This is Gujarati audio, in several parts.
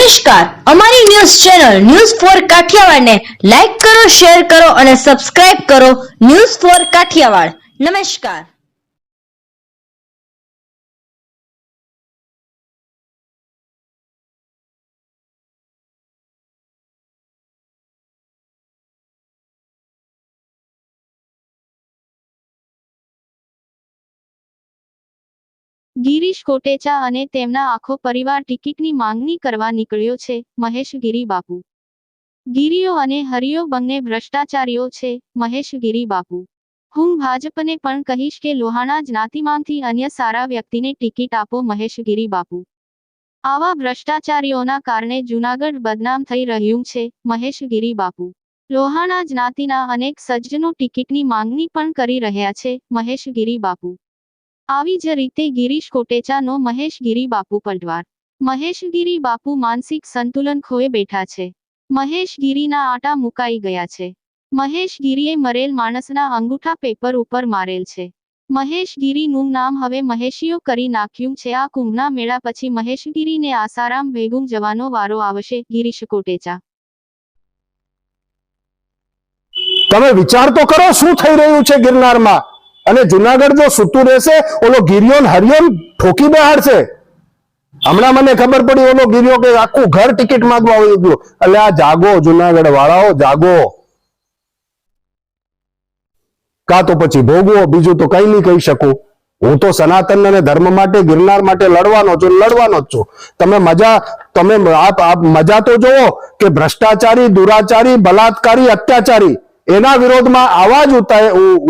નમસ્કાર, અમારી news channel news for Kathiawad ને લાઈક કરો, શેર કરો અને સબસ્ક્રાઇબ કરો. News for Kathiawad. નમસ્કાર. ગિરીશ કોટેચા અને તેમના આખો પરિવાર ટિકિટની માંગણી કરવા નીકળ્યો છે. મહેશ ગીરી બાપુ. ગીરીઓ અને હરિયો બંને ભ્રષ્ટાચારીઓ છે. મહેશ ગીરી બાપુ. હું ભાજપને પણ કહીશ કે લોહાણા જ્ઞાતિમાંથી અન્ય સારા વ્યક્તિને ટિકિટ આપો. મહેશ ગીરી બાપુ. આવા ભ્રષ્ટાચારીઓના કારણે જૂનાગઢ બદનામ થઈ રહ્યું છે. મહેશ ગીરી બાપુ. લોહાણા જ્ઞાતિના અનેક સજ્જનો ટિકિટની માંગણી પણ કરી રહ્યા છે. મહેશ ગીરી બાપુ. આવી જ રીતે ગિરીશ કોટેચાનો મહેશ ગીરી બાપુ પલટવાર. મહેશ ગીરી બાપુ માનસિક સંતુલન ખોઈ બેઠા છે. મહેશ ગીરીના આટા મુકાઈ ગયા છે. મહેશ ગીરીએ મરેલ માણસના અંગૂઠા પેપર ઉપર મારેલ છે. મહેશ ગીરીનું નામ હવે મહેશીઓ કરી નાખ્યું છે. આ કુંભના મેળા પછી મહેશ ગીરીને આસારામ ભેગું જવાનો વારો આવશે. ગિરીશ કોટેચા. તમે વિચાર તો કરો શું થઈ રહ્યું છે ગિરનારમાં. અને જુનાગઢ જો સૂતું રહેશે, ઓલો ગિરિયો હરિયો ઠોકી બેહાડશે. હમણાં મને ખબર પડી ઓલો ગિરિયો કે આખું ઘર ટિકિટ માંગવા આવી ગયું. એટલે આ જાગો જુનાગઢ વાળાઓ, જાગો. કાં તો પછી ભોગવો, બીજું તો કઈ નહીં કહી શકું. હું તો સનાતન અને ધર્મ માટે, ગિરનાર માટે લડવાનો જ છું. તમે મજા તો જોવો કે ભ્રષ્ટાચારી, દુરાચારી, બલાત્કારી, અત્યાચારી એના વિરોધમાં આવાજ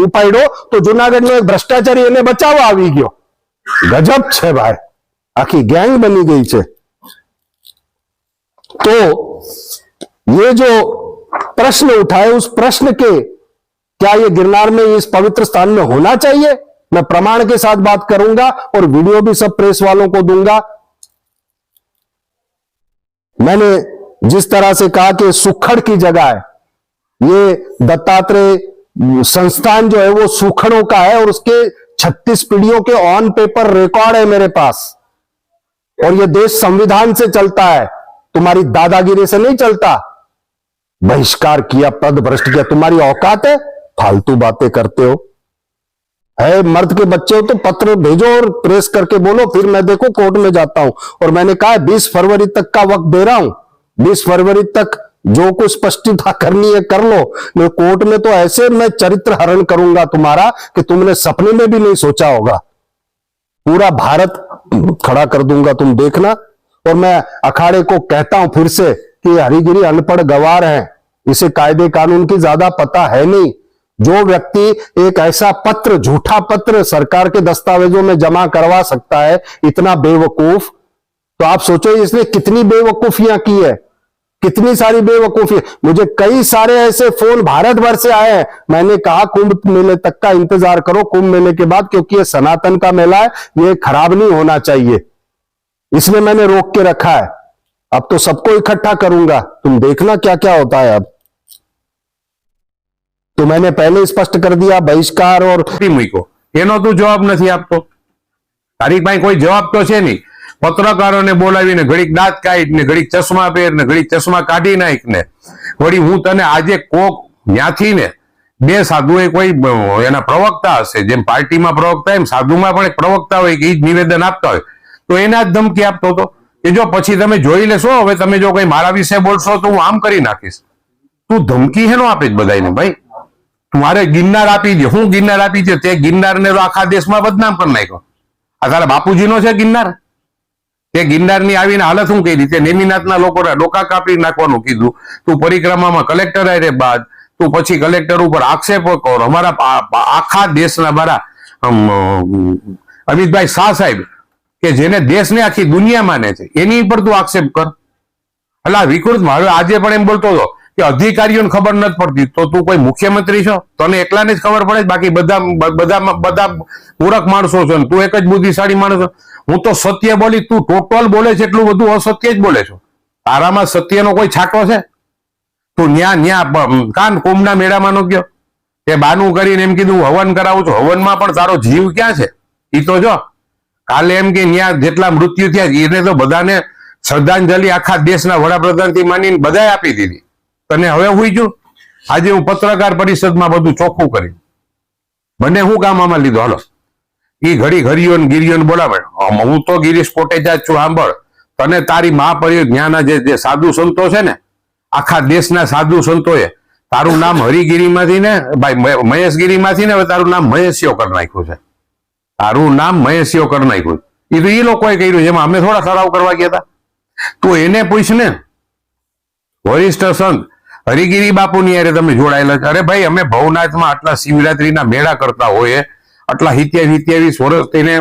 ઉપાડ્યો તો જુનાગઢનો એક ભ્રષ્ટાચારી એને બચાવવા આવી ગયો. ગજબ છે ભાઈ, આખી ગેંગ બની ગઈ છે. तो ये जो प्रश्न उठाए, उस प्रश्न के क्या ये गिरनार में इस पवित्र स्थान में होना चाहिए, मैं प्रमाण के साथ बात करूंगा और वीडियो भी सब प्रेस वालों को दूंगा. मैंने जिस तरह से कहा कि सुखड़ की जगह है, ये दत्तात्रेय संस्थान जो है वो सूखड़ों का है और उसके 36 पीढ़ियों के ऑन पेपर रिकॉर्ड है मेरे पास. और ये देश संविधान से चलता है, तुम्हारी दादागिरी से नहीं चलता. बहिष्कार किया, पद भ्रष्ट किया, तुम्हारी औकात है, फालतू बातें करते हो. है मर्द के बच्चे हो तो पत्र भेजो और प्रेस करके बोलो, फिर मैं देखो कोर्ट में जाता हूं. और मैंने कहा 20 फरवरी तक का वक्त दे रहा हूं. 20 फरवरी तक जो कुछ स्पष्टता करनी है कर लो. मैं कोर्ट में तो ऐसे मैं चरित्र हरण करूंगा तुम्हारा कि तुमने सपने में भी नहीं सोचा होगा. पूरा भारत खड़ा कर दूंगा, तुम देखना. और मैं अखाड़े को कहता हूं फिर से कि हरिगिरी अनपढ़ गवार है, इसे कायदे कानून की ज्यादा पता है नहीं. जो व्यक्ति एक ऐसा पत्र, झूठा पत्र सरकार के दस्तावेजों में जमा करवा सकता है, इतना बेवकूफ, तो आप सोचो इसने कितनी बेवकूफियां की है, कितनी सारी बेवकूफी. मुझे कई सारे ऐसे फोन भारत भर से आए हैं. मैंने कहा कुंभ मेले तक का इंतजार करो, कुंभ मेले के बाद, क्योंकि ये सनातन का मेला है, ये खराब नहीं होना चाहिए, इसमें मैंने रोक के रखा है. अब तो सबको इकट्ठा करूंगा, तुम देखना क्या क्या होता है. अब तो मैंने पहले स्पष्ट कर दिया, बहिष्कार और મૂક્યો એનો તું જવાબ નથી આપતો. તારી પાસે કોઈ જવાબ તો છે નહીં. પત્રકારોને બોલાવીને ઘડીક દાંત કાઢ ને ઘડીક ચશ્મા પહેર ને ઘડીક ચશ્મા કાઢી નાખ ને વળી હું તને આજે કોક ન્યાથી ને બે સાધુએ કોઈ એના પ્રવક્તા હશે, જેમ પાર્ટીમાં પ્રવક્તા એમ સાધુમાં પણ એક પ્રવક્તા હોય કે એ જ નિવેદન આપતા હોય, તો એના જ ધમકી આપતો હતો કે જો પછી તમે જોઈ લેશો, હવે તમે જો કઈ મારા વિશે બોલશો તો હું આમ કરી નાખીશ. તું ધમકી હેનો આપે જ બધાને ભાઈ. મારે ગિરનાર આપી દે, હું ગિરનાર આપી દે, તે ગિરનારને તો આખા દેશમાં બદનામ કરી નાખ્યો. આ તારા બાપુજીનો છે ગિરનાર? તે ગિરનારની આવીને હાલત શું કરી? તે નેમિનાથના લોકોના ડોકા કાપી નાખવાનું કીધું. તું પરિક્રમામાં કલેક્ટર આરે બાદ તું પછી કલેક્ટર ઉપર આક્ષેપો કરો. અમારા આખા દેશના મારા અમિતભાઈ શાહ સાહેબ કે જેને દેશને આખી દુનિયા માને છે, એની પર તું આક્ષેપ કર. એટલે આ વિકૃતમાં હવે આજે પણ એમ બોલતો હતો કે અધિકારીઓને ખબર નથી પડતી, તો તું કોઈ મુખ્યમંત્રી છો? તને એકલાને જ ખબર પડે, બાકી બધા મૂર્ખ માણસો છો ને તું એક જ બુદ્ધિશાળી માણસ છો. હું તો સત્ય બોલી, તું ટોટલ બોલે છે એટલું બધું અસત્ય જ બોલે છો. તારામાં સત્યનો કોઈ છાંટો છે? તું કાન કુંભના મેળામાં નો ગયો, તે બાનું કરીને એમ કીધું હવન કરાવું છું. હવનમાં પણ તારો જીવ ક્યાં છે? એ તો જો કાલે એમ કે ત્યાં જેટલા મૃત્યુ થયા એને તો બધાને શ્રદ્ધાંજલિ આખા દેશના વડાપ્રધાનથી માંડીને બધાએ આપી દીધી. તને હવે હુઈ ગયું. આજે હું પત્રકાર પરિષદમાં બધું ચોખ્ખું કરી. બંને હું કામ આમાં લીધો? હાલો, એ ઘડી હરિયો ને ગિરિયો ને બોલાવે. હું તો ગિરીશ કોટેચા છું. સાંભળ, તને તારી મહાપરિ જ્ઞાના જે સાધુ સંતો છે ને, આખા દેશના સાધુ સંતોએ તારું નામ હરિગીરીમાંથી ને ભાઈ મહેશગીરીમાંથી ને હવે તારું નામ મહેશિયો કરી નાખ્યું છે. તારું નામ મહેશિયો કરી નાખ્યું. એ તો એ લોકોએ કર્યું છે, એમાં અમે થોડા ઠરાવ કરવા ગયા હતા. તું એને પૂછ ને, વરિષ્ઠ સંત હરિગીરી બાપુની યારે તમે જોડાયેલા છે. અરે ભાઈ, અમે ભવનાથમાં આટલા શિવરાત્રીના મેળા કરતા હોઈએ, આટલા 27 વર્ષ થઈને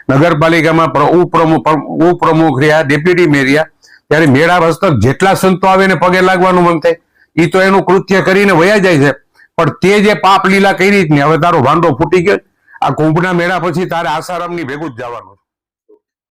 નગરપાલિકામાં ઉપપ્રમુખ રહ્યા, ડેપ્યુટી મેયર રહ્યા, ત્યારે મેળા હસ્તક જેટલા સંતો આવે ને પગે લાગવાનું મન થાય. એ તો એનું કૃત્ય કરીને વયા જાય છે, પણ તે જે પાપ લીલા કરી જ ને હવે તારો ભાંડો ફૂટી ગયો. આ કુંભના મેળા પછી તારે આસારામની ભેગું જ જવાનું છે.